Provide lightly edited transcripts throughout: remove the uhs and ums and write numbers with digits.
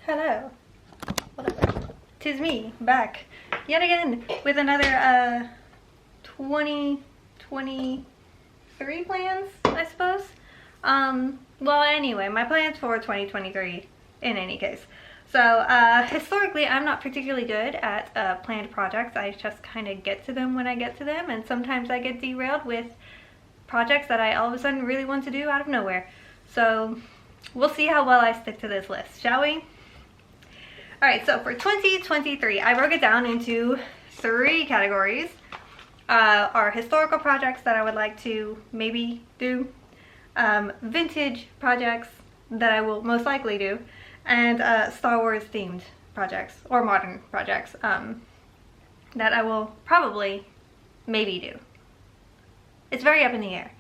Hello. Whatever. 'Tis me, back yet again with another 2023 plans, I suppose. Well, anyway, my plans for 2023 in any case. So, historically, I'm not particularly good at planned projects. I just kind of get to them when I get to them, and sometimes I get derailed with projects that I all of a sudden really want to do out of nowhere. So, we'll see how well I stick to this list, shall we? Alright, so for 2023, I broke it down into 3 categories. Are historical projects that I would like to maybe do, vintage projects that I will most likely do, and Star Wars themed projects, or modern projects, that I will probably maybe do. It's very up in the air.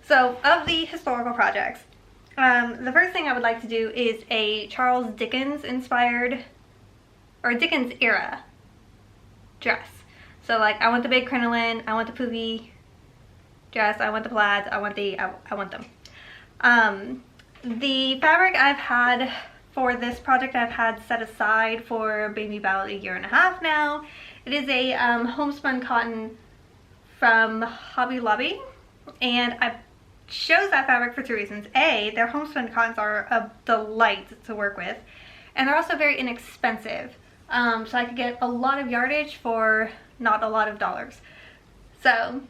So, of the historical projects, the first thing I would like to do is a Charles Dickens inspired, or Dickens era dress. So like, I want the big crinoline, I want the poofy dress, I want the plaids, I want them. The fabric I've had for this project I've had set aside for maybe about 1.5 years now. It is a homespun cotton from Hobby Lobby, and I chose that fabric for 2 reasons. A, their homespun cottons are a delight to work with, and they're also very inexpensive. So I could get a lot of yardage for not a lot of dollars. So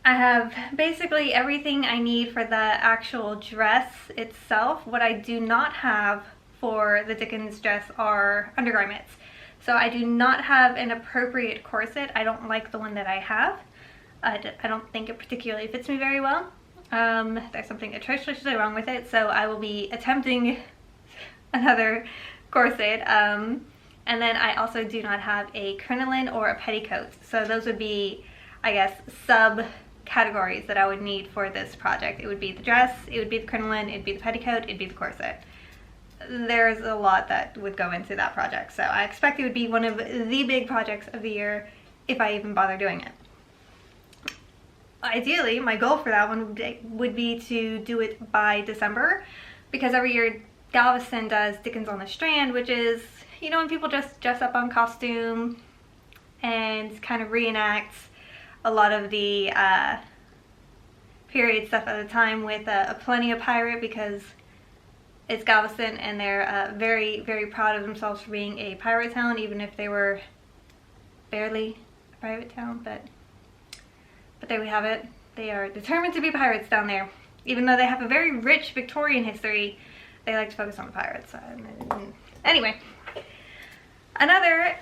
I have basically everything I need for the actual dress itself. What I do not have for the Dickens dress are undergarments. So I do not have an appropriate corset. I don't like the one that I have. I don't think it particularly fits me very well. There's something atrociously wrong with it, so I will be attempting another corset. And then I also do not have a crinoline or a petticoat. So those would be, I guess, sub-categories that I would need for this project. It would be the dress, it would be the crinoline, it'd be the petticoat, it'd be the corset. There's a lot that would go into that project. So I expect it would be one of the big projects of the year if I even bother doing it. Ideally, my goal for that one would be to do it by December, because every year Galveston does Dickens on the Strand, which is, you know, when people just dress up on costume and kind of reenacts a lot of the period stuff at the time with a plenty of pirate, because it's Galveston and they're very, very proud of themselves for being a pirate town, even if they were barely a pirate town, but there we have it. They are determined to be pirates down there. Even though they have a very rich Victorian history, they like to focus on the pirates. Anyway, another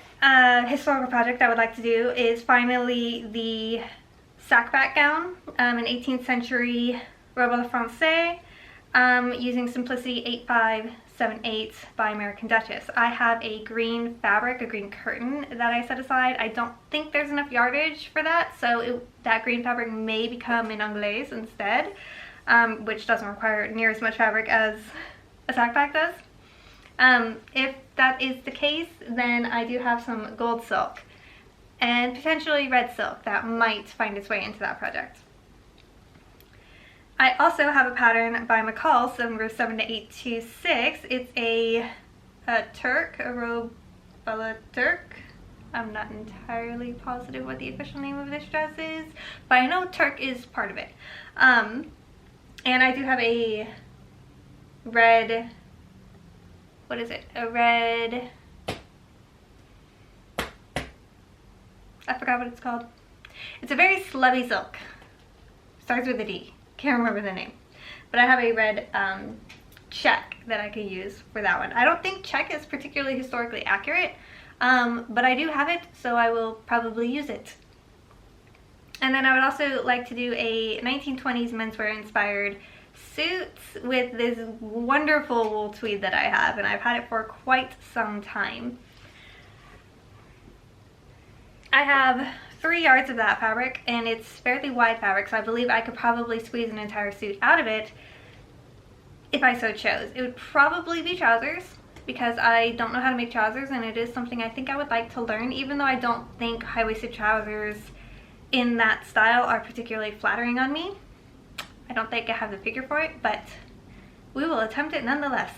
historical project I would like to do is finally the sackback gown, an 18th century robe à la Française, using Simplicity 8578 by American Duchess. I have a green fabric, a green curtain that I set aside. I don't think there's enough yardage for that, so that green fabric may become an anglaise instead, which doesn't require near as much fabric as a sackback does. If that is the case, then I do have some gold silk and potentially red silk that might find its way into that project. I also have a pattern by McCall, number 78826. It's a Turk, a robe a la Turk. I'm not entirely positive what the official name of this dress is, but I know Turk is part of it. And I do have a red, what is it? A red, I forgot what it's called. It's a very slubby silk. Starts with a D. Can't remember the name. But I have a red check that I could use for that one. I don't think check is particularly historically accurate, but I do have it, so I will probably use it. And then I would also like to do a 1920s menswear inspired suits with this wonderful wool tweed that I have, and I've had it for quite some time. I have 3 yards of that fabric, and it's fairly wide fabric, so I believe I could probably squeeze an entire suit out of it if I so chose. It would probably be trousers, because I don't know how to make trousers, and it is something I think I would like to learn, even though I don't think high-waisted trousers in that style are particularly flattering on me. I don't think I have the figure for it, but we will attempt it nonetheless.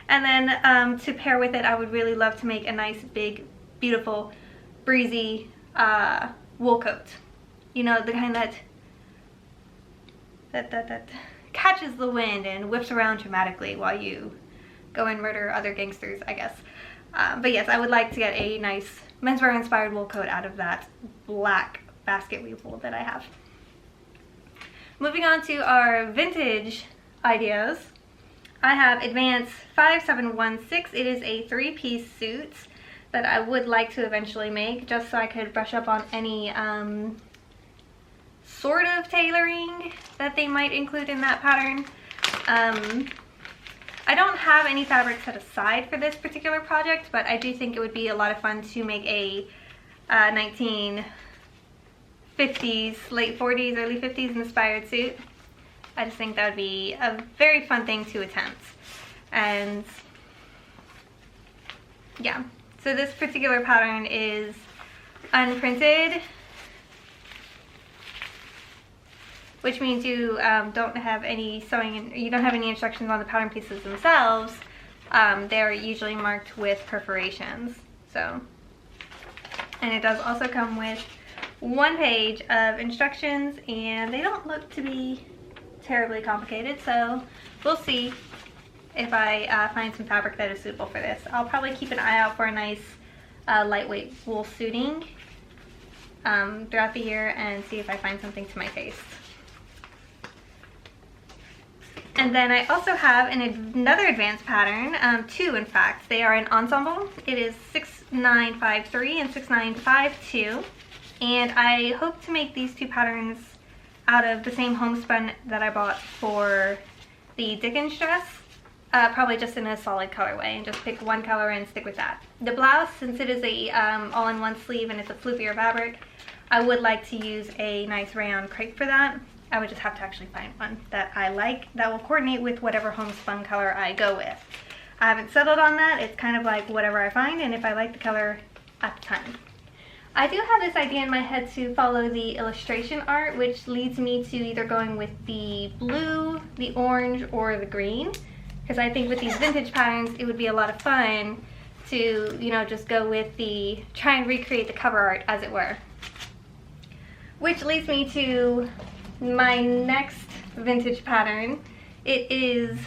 And then to pair with it, I would really love to make a nice, big, beautiful, breezy wool coat. You know, the kind that catches the wind and whips around dramatically while you go and murder other gangsters, I guess. But yes, I would like to get a nice menswear inspired wool coat out of that black basket weave wool that I have. Moving on to our vintage ideas, I have Advance 5716. It is a 3-piece suit that I would like to eventually make, just so I could brush up on any sort of tailoring that they might include in that pattern. I don't have any fabric set aside for this particular project, but I do think it would be a lot of fun to make a 1950s, late 40s, early 50s inspired suit. I just think that would be a very fun thing to attempt. And yeah, so this particular pattern is unprinted, which means you don't have any sewing, you don't have any instructions on the pattern pieces themselves. They're usually marked with perforations. So, and it does also come with 1 page of instructions, and they don't look to be terribly complicated, so we'll see if I find some fabric that is suitable for this. I'll probably keep an eye out for a nice lightweight wool suiting throughout the year and see if I find something to my taste. And then I also have another advanced pattern, 2 in fact. They are an ensemble. It is 6953 and 6952, and I hope to make these 2 patterns out of the same homespun that I bought for the Dickens dress, probably just in a solid colorway, and just pick 1 color and stick with that. The blouse, since it is a all-in-one sleeve and it's a floofier fabric, I would like to use a nice rayon crepe for that. I would just have to actually find one that I like that will coordinate with whatever homespun color I go with. I haven't settled on that. It's kind of like whatever I find, and if I like the color at the time. I do have this idea in my head to follow the illustration art, which leads me to either going with the blue, the orange, or the green. Because I think with these vintage patterns, it would be a lot of fun to, you know, just go with the, try and recreate the cover art, as it were. Which leads me to my next vintage pattern. It is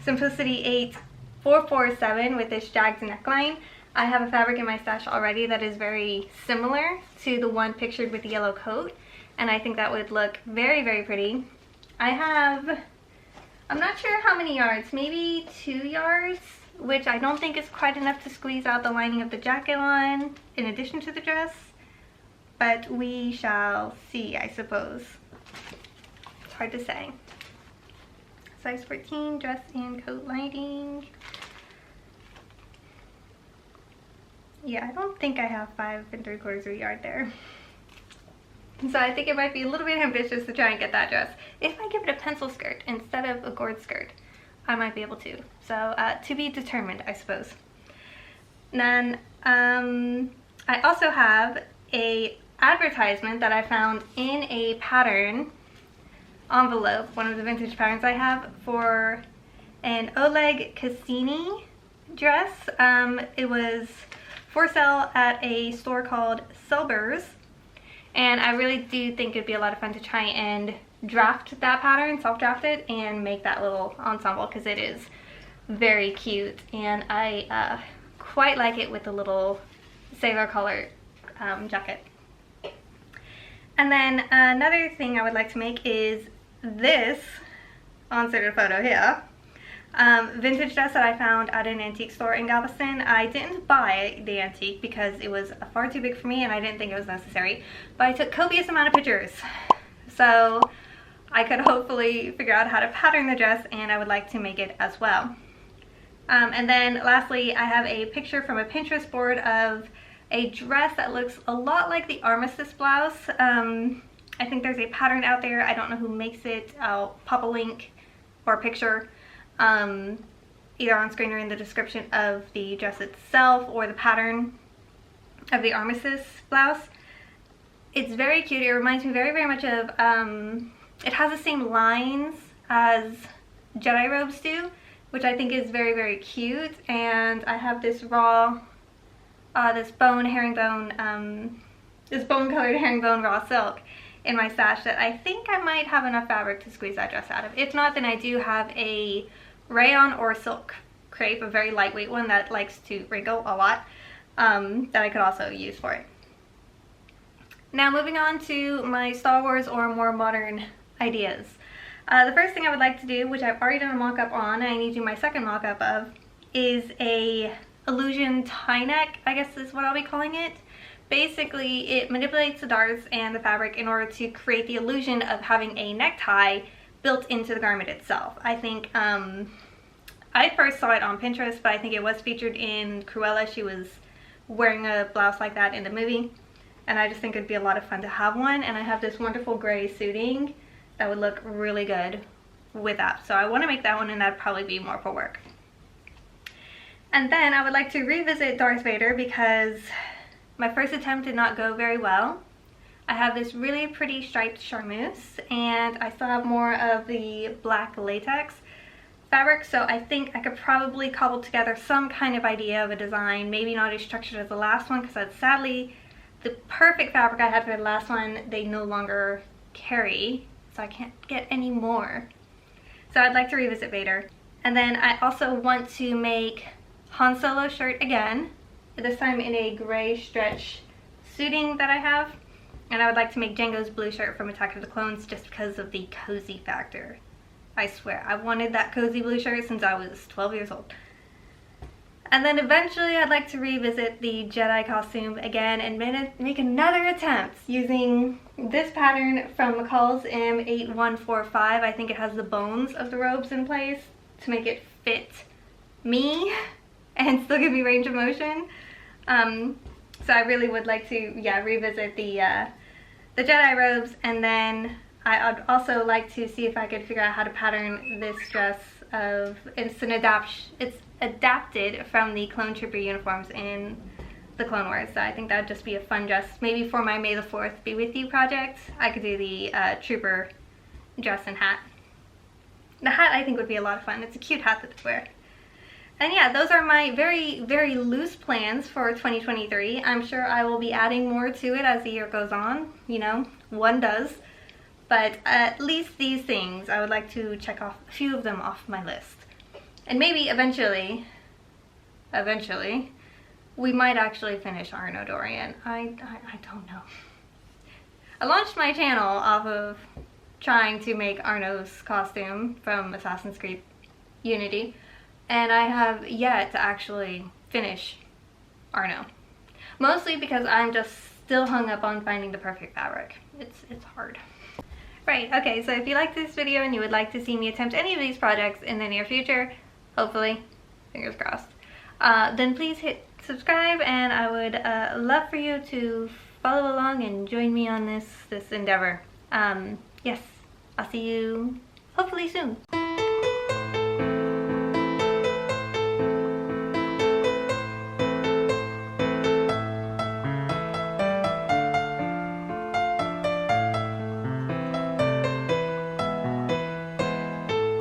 Simplicity 8447 with this jagged neckline. I have a fabric in my stash already that is very similar to the one pictured with the yellow coat, and I think that would look very, very pretty. I have, I'm not sure how many yards, maybe 2 yards, which I don't think is quite enough to squeeze out the lining of the jacket on in addition to the dress, but we shall see, I suppose. It's hard to say. Size 14, dress and coat lining. Yeah, I don't think I have 5 3/4 of a yard there. So I think it might be a little bit ambitious to try and get that dress. If I give it a pencil skirt instead of a gourd skirt, I might be able to. So to be determined, I suppose. And then I also have a advertisement that I found in a pattern envelope, one of the vintage patterns I have, for an Oleg Cassini dress. It was for sale at a store called Selber's, and I really do think it'd be a lot of fun to try and draft that pattern, self-draft it, and make that little ensemble, because it is very cute, and I quite like it with the little sailor collar jacket. And then another thing I would like to make is this inserted photo here. Vintage dress that I found at an antique store in Galveston. I didn't buy the antique because it was far too big for me and I didn't think it was necessary, but I took copious amount of pictures, so I could hopefully figure out how to pattern the dress, and I would like to make it as well. And then lastly, I have a picture from a Pinterest board of a dress that looks a lot like the Armistice blouse. I think there's a pattern out there. I don't know who makes it. I'll pop a link or a picture either on screen or in the description of the dress itself or the pattern of the Armistice blouse. It's very cute. It reminds me very, very much of, it has the same lines as Jedi robes do. which I think is very, very cute. And I have this raw, this bone colored herringbone raw silk in my stash that I think I might have enough fabric to squeeze that dress out of. If not, then I do have a rayon or silk crepe, a very lightweight one that likes to wrinkle a lot, that I could also use for it. Now moving on to my Star Wars or more modern ideas. The first thing I would like to do, which I've already done a mock-up on, and I need to do my second mock-up of, is a illusion tie neck, I guess is what I'll be calling it. Basically, it manipulates the darts and the fabric in order to create the illusion of having a necktie built into the garment itself. I think, I first saw it on Pinterest, but I think it was featured in Cruella. She was wearing a blouse like that in the movie, and I just think it'd be a lot of fun to have one. And I have this wonderful gray suiting that would look really good with that. So I want to make that one, and that'd probably be more for work. And then I would like to revisit Darth Vader because my first attempt did not go very well. I have this really pretty striped charmeuse, and I still have more of the black latex fabric, so I think I could probably cobble together some kind of idea of a design, maybe not as structured as the last one, because that's sadly the perfect fabric I had for the last one they no longer carry, so I can't get any more. So I'd like to revisit Vader. And then I also want to make Han Solo's shirt again, this time in a gray stretch suiting that I have. And I would like to make Jango's blue shirt from Attack of the Clones just because of the cozy factor. I swear, I wanted that cozy blue shirt since I was 12 years old. And then eventually I'd like to revisit the Jedi costume again and make another attempt using this pattern from McCall's M8145. I think it has the bones of the robes in place to make it fit me and still give me range of motion. So I really would like to, revisit the Jedi robes, and then I'd also like to see if I could figure out how to pattern this dress of, it's adapted from the Clone Trooper uniforms in the Clone Wars. So I think that'd just be a fun dress. Maybe for my May the 4th Be With You project, I could do the Trooper dress and hat. The hat I think would be a lot of fun. It's a cute hat to wear. And yeah, those are my very, very loose plans for 2023. I'm sure I will be adding more to it as the year goes on. You know, one does. But at least these things, I would like to check off a few of them off my list. And maybe eventually, we might actually finish Arno Dorian. I don't know. I launched my channel off of trying to make Arno's costume from Assassin's Creed Unity, and I have yet to actually finish Arno. Mostly because I'm just still hung up on finding the perfect fabric. It's hard. Right, okay, so if you like this video and you would like to see me attempt any of these projects in the near future, hopefully, fingers crossed, then please hit subscribe, and I would love for you to follow along and join me on this endeavor. Yes, I'll see you hopefully soon.